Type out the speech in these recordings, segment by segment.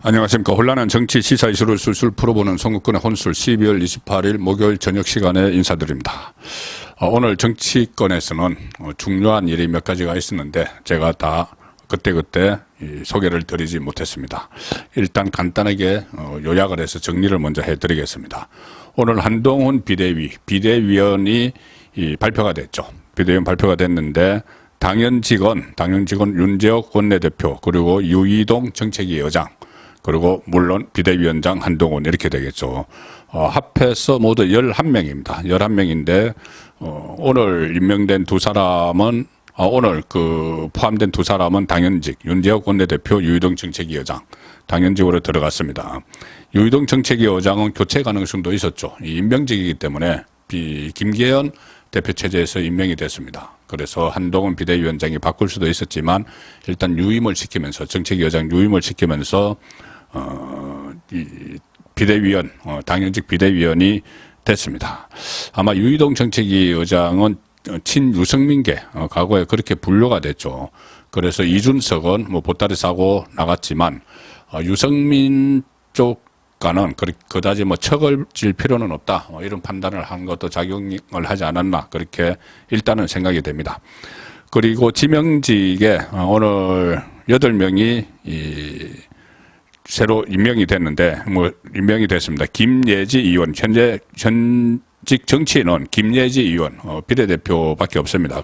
안녕하십니까. 혼란한 정치 시사 이슈를 술술 풀어보는 송국근의 혼술 12월 28일 목요일 저녁 시간에 인사드립니다. 오늘 정치권에서는 중요한 일이 몇 가지가 있었는데 제가 다 그때그때 소개를 드리지 못했습니다. 일단 간단하게 요약을 해서 정리를 먼저 해드리겠습니다. 오늘 한동훈 비대위원이 발표가 됐죠. 비대위원 발표가 됐는데 당연직원 윤재옥 원내대표 그리고 유이동 정책위 의장 그리고 물론 비대위원장 한동훈 이렇게 되겠죠. 합해서 모두 11명입니다. 11명인데 오늘 임명된 두 사람은 오늘 포함된 두 사람은 당연직 윤재옥 원내대표 유이동 정책위 의장 당연직으로 들어갔습니다. 유이동 정책위 의장은 교체 가능성도 있었죠. 임명직이기 때문에 김계현 대표 체제에서 임명이 됐습니다. 그래서 한동훈 비대위원장이 바꿀 수도 있었지만 일단 유임을 시키면서 정책위 의장 유임을 시키면서 비대위원 당연직 비대위원이 됐습니다. 아마 유이동 정책위 의장은 친유승민계 과거에 그렇게 분류가 됐죠. 그래서 이준석은 보따리 싸고 나갔지만 유승민 쪽과는 그다지 척을 질 필요는 없다 이런 판단을 한 것도 작용을 하지 않았나 그렇게 일단은 생각이 됩니다. 그리고 지명직에 오늘 8명이 새로 임명이 됐는데 임명이 됐습니다. 김예지 의원 현직 정치인은 김예지 의원 비례대표밖에 없습니다.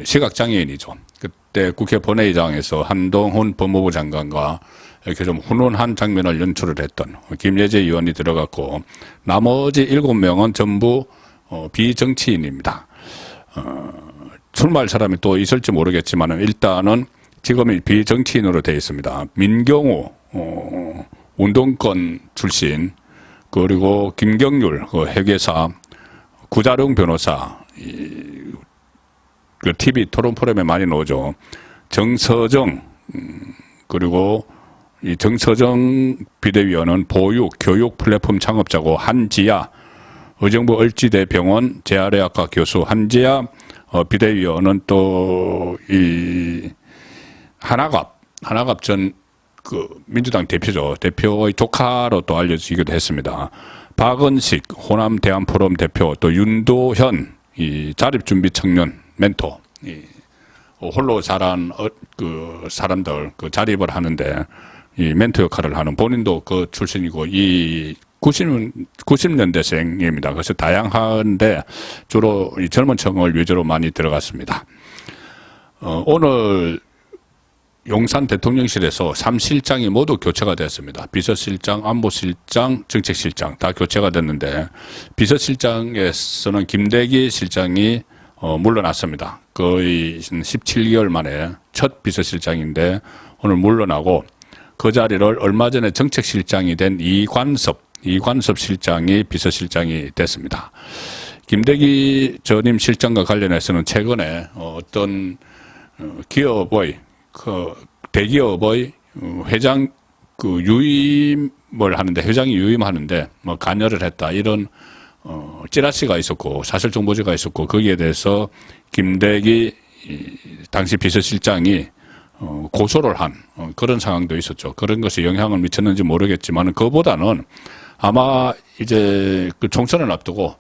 시각장애인이죠. 그때 국회 본회의장에서 한동훈 법무부 장관과 이렇게 좀 훈훈한 장면을 연출을 했던 김예지 의원이 들어갔고 나머지 7명은 전부 비정치인입니다. 출마할 사람이 또 있을지 모르겠지만 일단은 지금은 비정치인으로 되어 있습니다. 민경우 운동권 출신 그리고 김경률 회계사 구자룡 변호사 TV 토론 프로그램에 많이 나오죠. 정서정 그리고 이 정서정 비대위원은 보육 교육 플랫폼 창업자고 한지아 의정부 을지대병원 재활의학과 교수 한지아 비대위원은 또 이 한학갑 전 민주당 대표죠. 대표의 조카로 또 알려지기도 했습니다. 박은식 호남 대한포럼 대표 또 윤도현 자립준비 청년 멘토 홀로 자란 사람들 자립을 하는데 이 멘토 역할을 하는 본인도 출신이고 이 90년대생입니다. 그래서 다양한데 주로 이 젊은 층을 위주로 많이 들어갔습니다. 오늘 용산 대통령실에서 3실장이 모두 교체가 됐습니다. 비서실장, 안보실장, 정책실장 다 교체가 됐는데 비서실장에서는 김대기 실장이 물러났습니다. 거의 17개월 만에 첫 비서실장인데 오늘 물러나고 그 자리를 얼마 전에 정책실장이 된 이관섭 실장이 비서실장이 됐습니다. 김대기 전임 실장과 관련해서는 최근에 어떤 기업의 대기업의 회장 유임을 하는데 회장이 유임하는데 관여를 했다 이런 찌라시가 있었고 사실 정보지가 있었고 거기에 대해서 김대기 당시 비서실장이 고소를 한 그런 상황도 있었죠. 그런 것이 영향을 미쳤는지 모르겠지만 그보다는 아마 이제 총선을 앞두고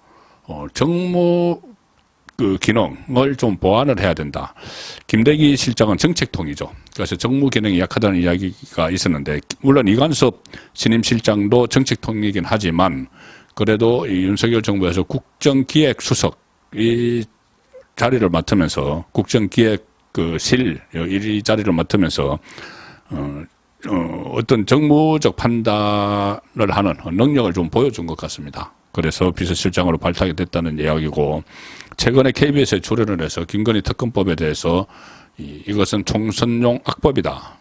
정무 기능을 좀 보완을 해야 된다. 김대기 실장은 정책통이죠. 그래서 정무 기능이 약하다는 이야기가 있었는데 물론 이관섭 신임 실장도 정책통이긴 하지만 그래도 이 윤석열 정부에서 국정기획수석 이 자리를 맡으면서 국정기획실 이 자리를 맡으면서 어떤 정무적 판단을 하는 능력을 좀 보여준 것 같습니다. 그래서 비서실장으로 발탁이 됐다는 이야기고 최근에 KBS에 출연을 해서 김건희 특검법에 대해서 이것은 총선용 악법이다.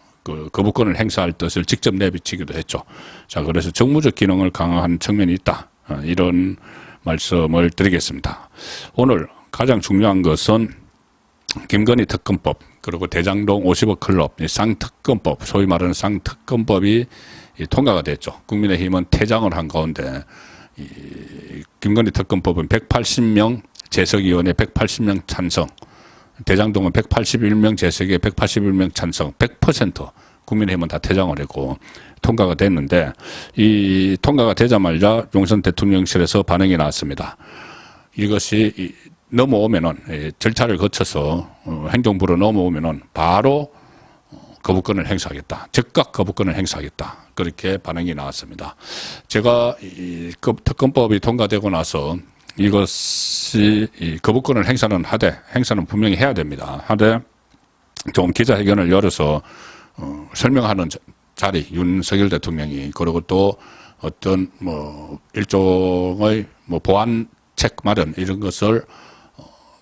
거부권을 행사할 뜻을 직접 내비치기도 했죠. 자, 그래서 정무적 기능을 강화한 측면이 있다. 이런 말씀을 드리겠습니다. 오늘 가장 중요한 것은 김건희 특검법 그리고 대장동 50억 클럽 쌍특검법 소위 말하는 쌍특검법이 통과가 됐죠. 국민의힘은 퇴장을 한 가운데 김건희 특검법은 180명 재석위원회 180명 찬성 대장동은 181명 재석에 181명 찬성 100% 국민의힘은 다 퇴장을 했고 통과가 됐는데 이 통과가 되자마자 용선 대통령실에서 반응이 나왔습니다. 이것이 넘어오면은 절차를 거쳐서 행정부로 넘어오면은 바로 거부권을 행사하겠다. 즉각 거부권을 행사하겠다. 그렇게 반응이 나왔습니다. 제가 이 특검법이 통과되고 나서 이것이 거부권을 행사는 분명히 해야 됩니다. 하되 좀 기자회견을 열어서 설명하는 자리, 윤석열 대통령이, 그리고 또 어떤 일종의 보완책 마련 이런 것을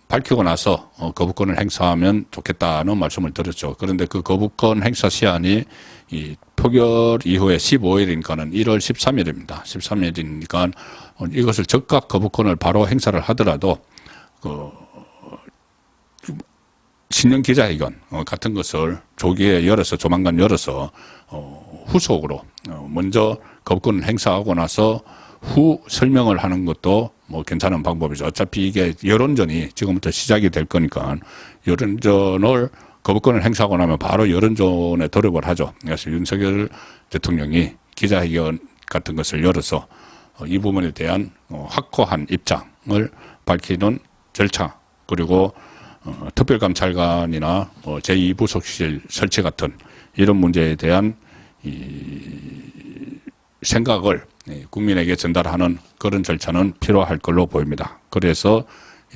밝히고 나서 거부권을 행사하면 좋겠다는 말씀을 드렸죠. 그런데 그 거부권 행사 시한이 이 표결 이후에 15일이니까는 1월 13일입니다. 13일이니까 이것을 즉각 거부권을 바로 행사를 하더라도 신년 기자회견 같은 것을 조만간 열어서 후속으로 먼저 거부권을 행사하고 나서 후 설명을 하는 것도 괜찮은 방법이죠. 어차피 이게 여론전이 지금부터 시작이 될 거니까 여론전을 거부권을 행사하고 나면 바로 여론전에 돌입을 하죠. 그래서 윤석열 대통령이 기자회견 같은 것을 열어서 이 부분에 대한 확고한 입장을 밝히는 절차, 그리고 특별감찰관이나 제2부속실 설치 같은 이런 문제에 대한 생각을 국민에게 전달하는 그런 절차는 필요할 걸로 보입니다. 그래서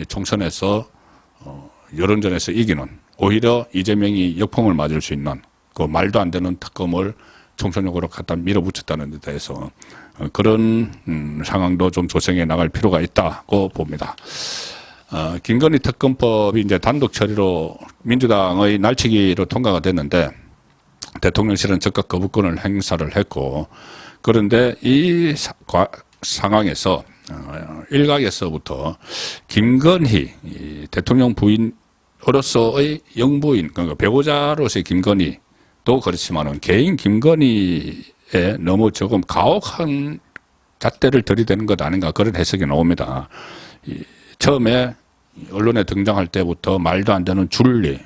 총선에서 여론전에서 이기는, 오히려 이재명이 역풍을 맞을 수 있는 그 말도 안 되는 특검을 총선용으로 갖다 밀어붙였다는 데 대해서 그런 상황도 좀 조성해 나갈 필요가 있다고 봅니다. 김건희 특검법이 이제 단독 처리로 민주당의 날치기로 통과가 됐는데 대통령실은 즉각 거부권을 행사를 했고, 그런데 이 상황에서 일각에서부터 김건희 대통령 부인으로서의 영부인, 그러니까 배우자로서의 김건희도 그렇지만은 개인 김건희에 너무 조금 가혹한 잣대를 들이대는 것 아닌가, 그런 해석이 나옵니다. 처음에 언론에 등장할 때부터 말도 안 되는 줄리,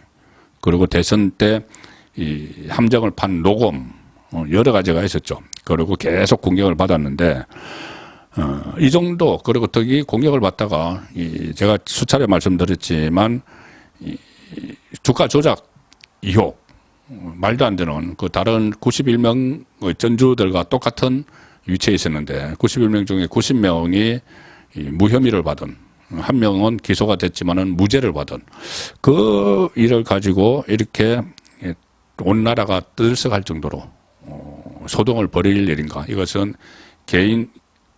그리고 대선 때 이 함정을 판 녹음, 여러 가지가 있었죠. 그리고 계속 공격을 받았는데 이 정도, 그리고 특히 공격을 받다가 제가 수차례 말씀드렸지만 주가 조작 의혹, 말도 안 되는 그 다른 91명의 전주들과 똑같은 위치에 있었는데 91명 중에 90명이 무혐의를 받은, 한 명은 기소가 됐지만은 무죄를 받은 그 일을 가지고 이렇게 온 나라가 떠들썩할 정도로 소동을 벌일 일인가, 이것은 개인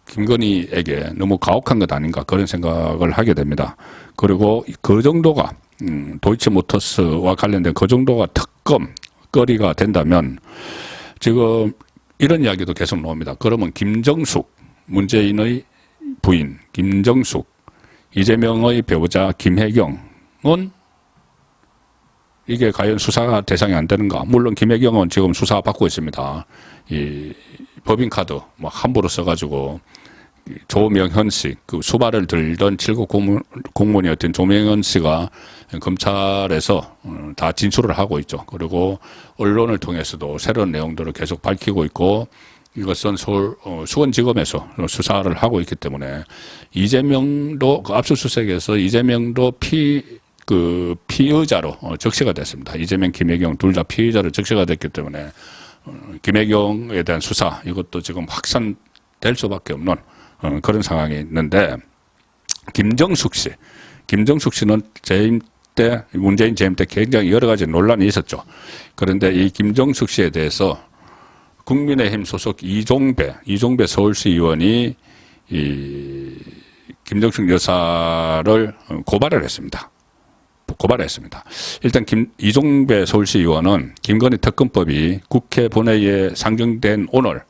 김건희에게 너무 가혹한 것 아닌가, 그런 생각을 하게 됩니다. 그리고 그 정도가 도이치모터스와 관련된 그 정도가 특검거리가 된다면 지금 이런 이야기도 계속 나옵니다. 그러면 김정숙, 문재인의 부인 김정숙, 이재명의 배우자 김혜경은 이게 과연 수사 대상이 안 되는가? 물론 김혜경은 지금 수사받고 있습니다. 이 법인카드 함부로 써가지고 조명현 씨, 그 수발을 들던 7급 공무원이었던 조명현 씨가 검찰에서 다 진술을 하고 있죠. 그리고 언론을 통해서도 새로운 내용들을 계속 밝히고 있고, 이것은 서울 수원지검에서 수사를 하고 있기 때문에 이재명도 압수수색에서 이재명도 피의자로 적시가 됐습니다. 이재명, 김혜경 둘 다 피의자로 적시가 됐기 때문에 김혜경에 대한 수사, 이것도 지금 확산될 수밖에 없는 그런 상황이 있는데, 김정숙 씨는 재임 때, 문재인 재임 때 굉장히 여러 가지 논란이 있었죠. 그런데 이 김정숙 씨에 대해서 국민의힘 소속 이종배 서울시 의원이 이 김정숙 여사를 고발했습니다. 일단 이종배 서울시 의원은 김건희 특검법이 국회 본회의에 상정된 오늘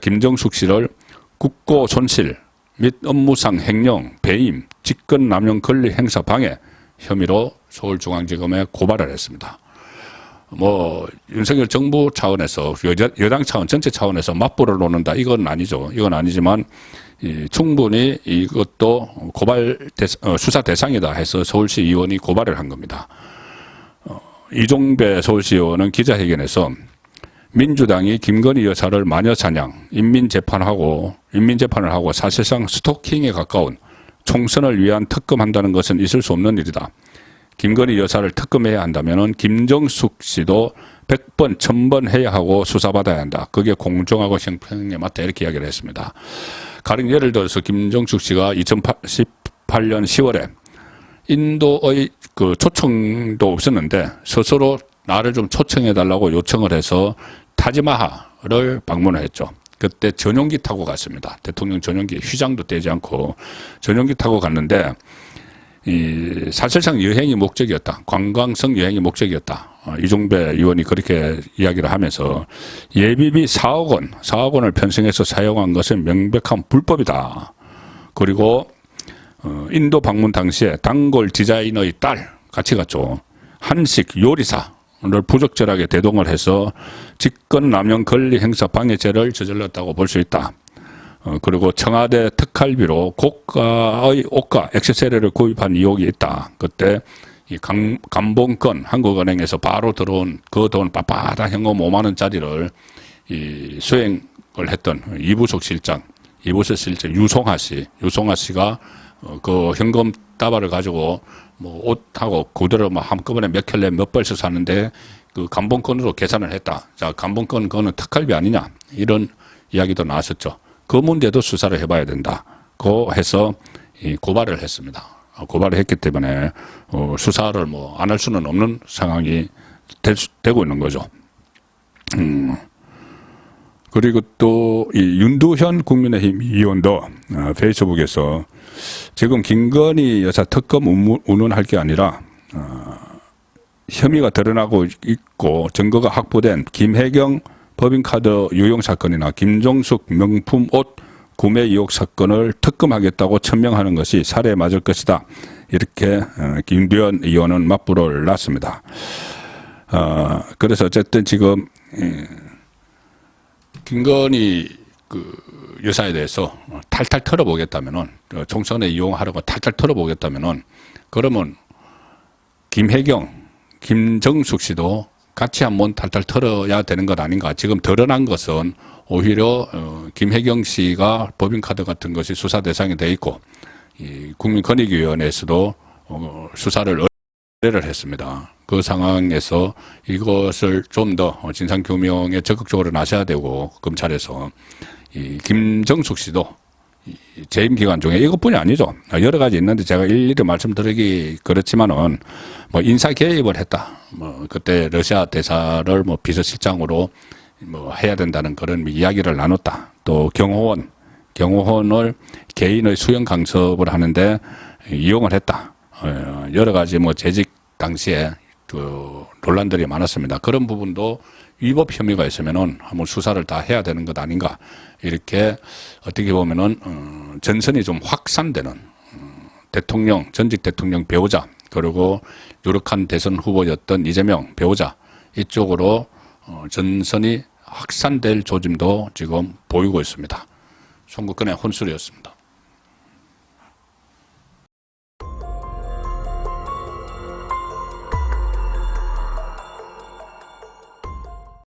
김정숙 씨를 국고 손실 및 업무상 횡령, 배임, 직권남용 권리 행사 방해 혐의로 서울중앙지검에 고발을 했습니다. 윤석열 정부 차원에서, 여당 차원, 전체 차원에서 맞불을 놓는다, 이건 아니죠. 이건 아니지만 충분히 이것도 수사 대상이다 해서 서울시 의원이 고발을 한 겁니다. 이종배 서울시의원은 기자회견에서 민주당이 김건희 여사를 마녀사냥, 인민재판을 하고 사실상 스토킹에 가까운 총선을 위한 특검한다는 것은 있을 수 없는 일이다. 김건희 여사를 특검해야 한다면 김정숙 씨도 100번, 1000번 해야 하고 수사받아야 한다. 그게 공정하고 형평에 맞다. 이렇게 이야기를 했습니다. 가령 예를 들어서 김정숙 씨가 2018년 10월에 인도의 그 초청도 없었는데 스스로 나를 좀 초청해달라고 요청을 해서 타지마할을 방문을 했죠. 그때 전용기 타고 갔습니다. 대통령 전용기, 휘장도 떼지 않고 전용기 타고 갔는데 사실상 여행이 목적이었다. 관광성 여행이 목적이었다. 이종배 의원이 그렇게 이야기를 하면서 예비비 4억 원을 편성해서 사용한 것은 명백한 불법이다. 그리고 인도 방문 당시에 단골 디자이너의 딸 같이 갔죠. 한식 요리사를 부적절하게 대동을 해서 직권남용 권리행사 방해죄를 저질렀다고 볼 수 있다. 그리고 청와대 특활비로 고가의 옷과 액세서리를 구입한 의혹이 있다. 그때 이 감봉권 한국은행에서 바로 들어온 그 돈 빳빳한 현금 5만 원짜리를 이 수행을 했던 이부석 실장 유송하 씨가 그 현금 다발을 가지고 뭐 옷하고 구두를 뭐 한꺼번에 몇 켤레 몇 벌씩 사는데 그 감봉권으로 계산을 했다. 자, 감봉권 그거는 특활비 아니냐 이런 이야기도 나왔었죠. 그 문제도 수사를 해봐야 된다고 해서 고발을 했습니다. 고발을 했기 때문에 수사를 뭐 안 할 수는 없는 상황이 되고 있는 거죠. 그리고 또 이 윤두현 국민의힘 의원도 페이스북에서 지금 김건희 여사 특검 운운할 게 아니라 혐의가 드러나고 있고 증거가 확보된 김혜경 법인카드 유용 사건이나 김정숙 명품 옷 구매 의혹 사건을 특검하겠다고 천명하는 것이 사례에 맞을 것이다. 이렇게 김두현 의원은 맞불을 놨습니다. 그래서 어쨌든 지금 김건희 그 여사에 대해서 탈탈 털어보겠다면은 총선에 이용하려고 탈탈 털어보겠다면은 그러면 김혜경, 김정숙 씨도 같이 한번 탈탈 털어야 되는 것 아닌가. 지금 드러난 것은 오히려 김혜경 씨가 법인카드 같은 것이 수사 대상이 돼 있고 이 국민권익위원회에서도 수사를 의뢰를 했습니다. 그 상황에서 이것을 좀 더 진상규명에 적극적으로 나서야 되고 검찰에서 이 김정숙 씨도 재임 기간 중에 이것뿐이 아니죠. 여러 가지 있는데 제가 일일이 말씀드리기 그렇지만은 뭐 인사 개입을 했다. 뭐 그때 러시아 대사를 뭐 비서실장으로 뭐 해야 된다는 그런 이야기를 나눴다. 또 경호원을 개인의 수영 강습을 하는데 이용을 했다. 여러 가지 뭐 재직 당시에 그 논란들이 많았습니다. 그런 부분도 위법 혐의가 있으면은 한번 수사를 다 해야 되는 것 아닌가. 이렇게 어떻게 보면은 전선이 좀 확산되는 전직 대통령 배우자 그리고 유력한 대선 후보였던 이재명 배우자 이쪽으로 전선이 확산될 조짐도 지금 보이고 있습니다. 송국근의 혼술이었습니다.